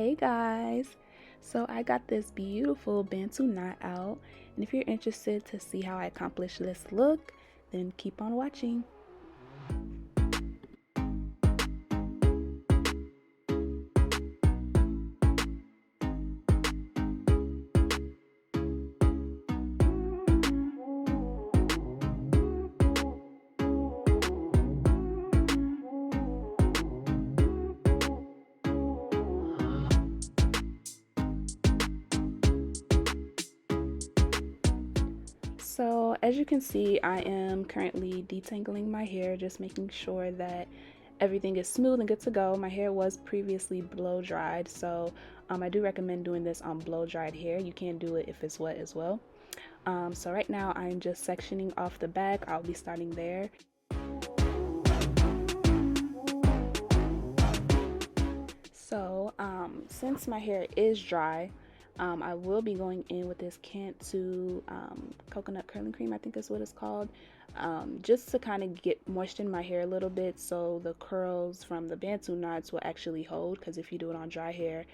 Hey guys! So I got this beautiful Bantu knot out, and if you're interested to see how I accomplish this look, then keep on watching. So as you can see, I am currently detangling my hair, just making sure that everything is smooth and good to go. My hair was previously blow dried, so I do recommend doing this on blow dried hair. You can do it if it's wet as well. So right now I'm just sectioning off the back. I'll be starting there. So since my hair is dry, I will be going in with this BANTU coconut curling cream, I think is what it's called, just to kind of get moisten my hair a little bit so the curls from the BANTU knots will actually hold, because if you do it on dry hair,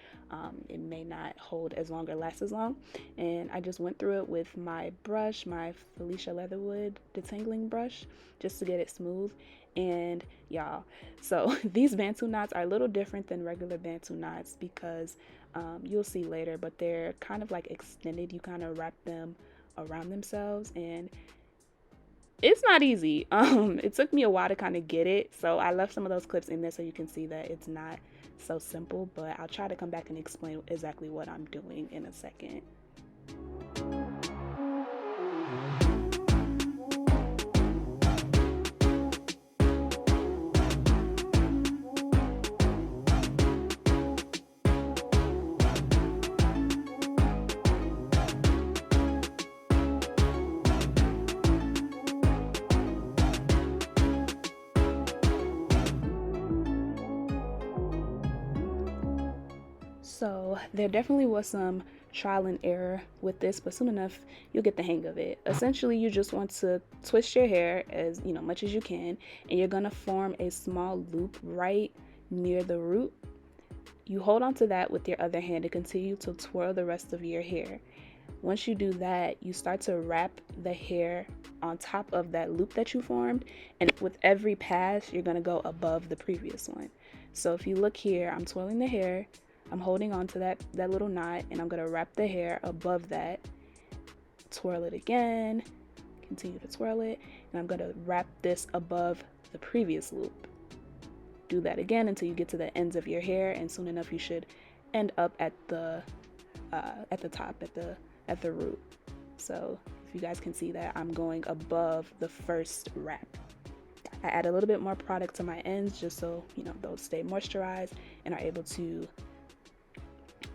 it may not hold as long or last as long. And I just went through it with my brush, my Felicia Leatherwood detangling brush, just to get it smooth. And y'all, so these BANTU knots are a little different than regular BANTU knots because you'll see later, but they're kind of like extended. You kind of wrap them around themselves, and it's not easy. It took me a while to kind of get it, so I left some of those clips in there so you can see that it's not so simple, but I'll try to come back and explain exactly what I'm doing in a second. So there definitely was some trial and error with this, but soon enough you'll get the hang of it. Essentially, you just want to twist your hair as much as you can, and you're gonna form a small loop right near the root. You hold on to that with your other hand and continue to twirl the rest of your hair. Once you do that, you start to wrap the hair on top of that loop that you formed, and with every pass you're gonna go above the previous one. So if you look here, I'm twirling the hair, I'm holding on to that little knot, and I'm gonna wrap the hair above that, twirl it again, continue to twirl it, and I'm gonna wrap this above the previous loop. Do that again until you get to the ends of your hair, and soon enough you should end up at the top, at the root. So if you guys can see that, I'm going above the first wrap. I add a little bit more product to my ends just so those stay moisturized and are able to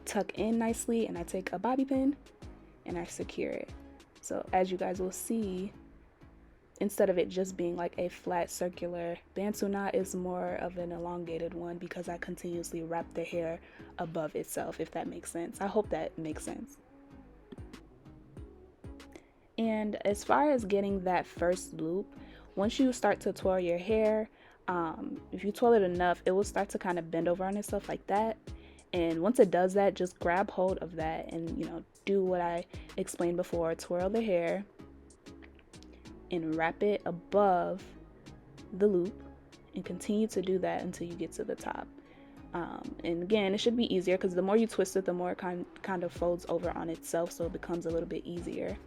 tuck in nicely, and I take a bobby pin and I secure it. So as you guys will see, instead of it just being like a flat circular Bantu knot, is more of an elongated one because I continuously wrap the hair above itself, if that makes sense. I hope that makes sense. And as far as getting that first loop, once you start to twirl your hair, if you twirl it enough, it will start to kind of bend over on itself like that. And once it does that, just grab hold of that and do what I explained before. Twirl the hair and wrap it above the loop, and continue to do that until you get to the top. And again, it should be easier because the more you twist it, the more it kind of folds over on itself, so it becomes a little bit easier.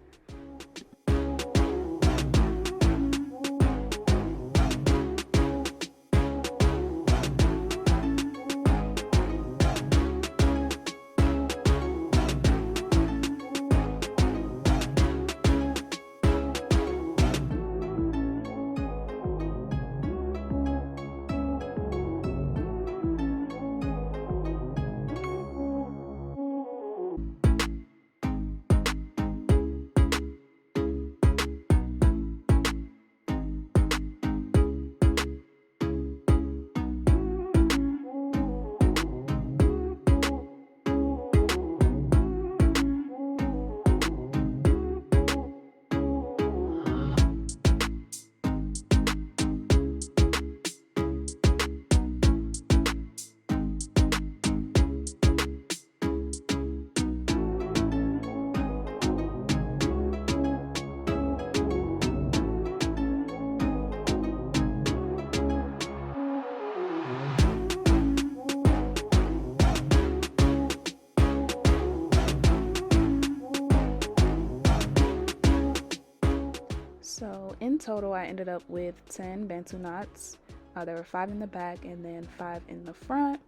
in total, I ended up with 10 Bantu knots. There were 5 in the back and then 5 in the front.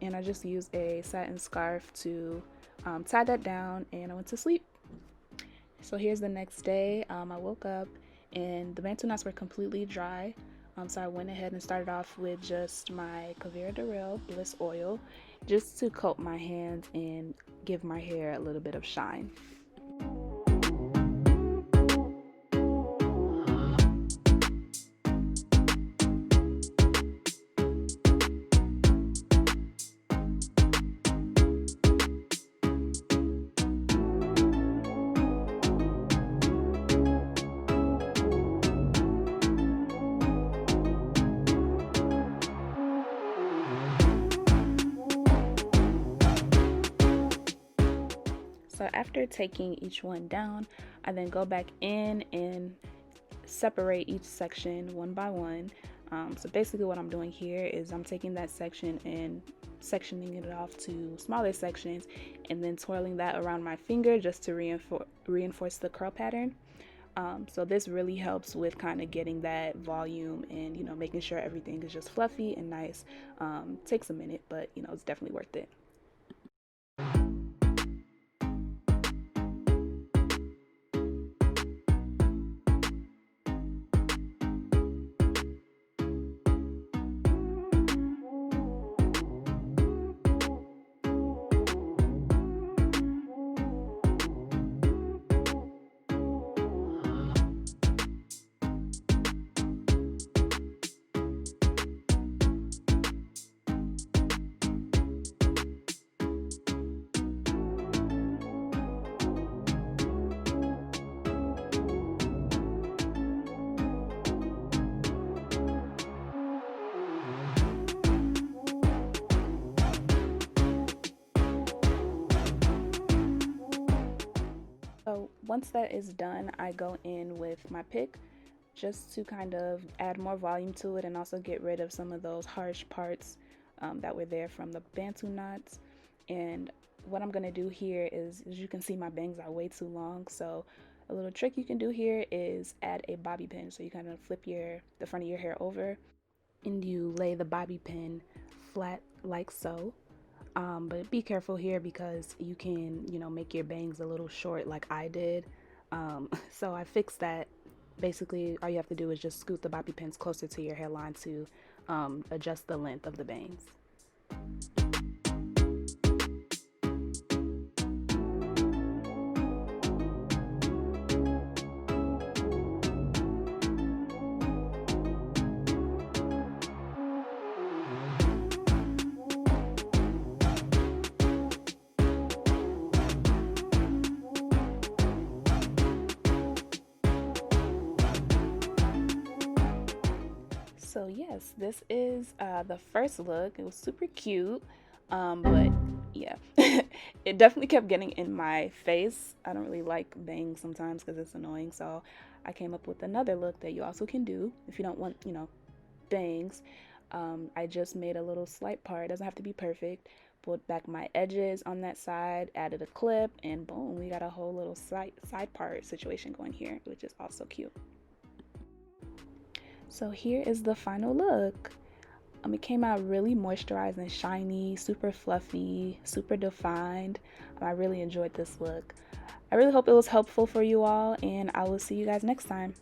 And I just used a satin scarf to tie that down, and I went to sleep. So here's the next day. I woke up and the Bantu knots were completely dry. So I went ahead and started off with just my Kavira Durrell Bliss Oil just to coat my hands and give my hair a little bit of shine. So after taking each one down, I then go back in and separate each section one by one. So basically what I'm doing here is I'm taking that section and sectioning it off to smaller sections and then twirling that around my finger just to reinforce the curl pattern. So this really helps with kind of getting that volume and, you know, making sure everything is just fluffy and nice. Takes a minute, but, you know, it's definitely worth it. So once that is done, I go in with my pick just to kind of add more volume to it and also get rid of some of those harsh parts that were there from the Bantu knots. And what I'm going to do here is, as you can see, my bangs are way too long. So a little trick you can do here is add a bobby pin. So you kind of flip the front of your hair over and you lay the bobby pin flat like so. But be careful here because you can, you know, make your bangs a little short like I did. So I fixed that. Basically, all you have to do is just scoot the bobby pins closer to your hairline to adjust the length of the bangs. So yes, this is the first look. It was super cute, but yeah, it definitely kept getting in my face. I don't really like bangs sometimes because it's annoying. So I came up with another look that you also can do if you don't want, you know, bangs. I just made a little slight part. It doesn't have to be perfect. Pulled back my edges on that side, added a clip, and boom, we got a whole little side part situation going here, which is also cute. So here is the final look. It came out really moisturized and shiny, super fluffy, super defined. I really enjoyed this look. I really hope it was helpful for you all, and I will see you guys next time.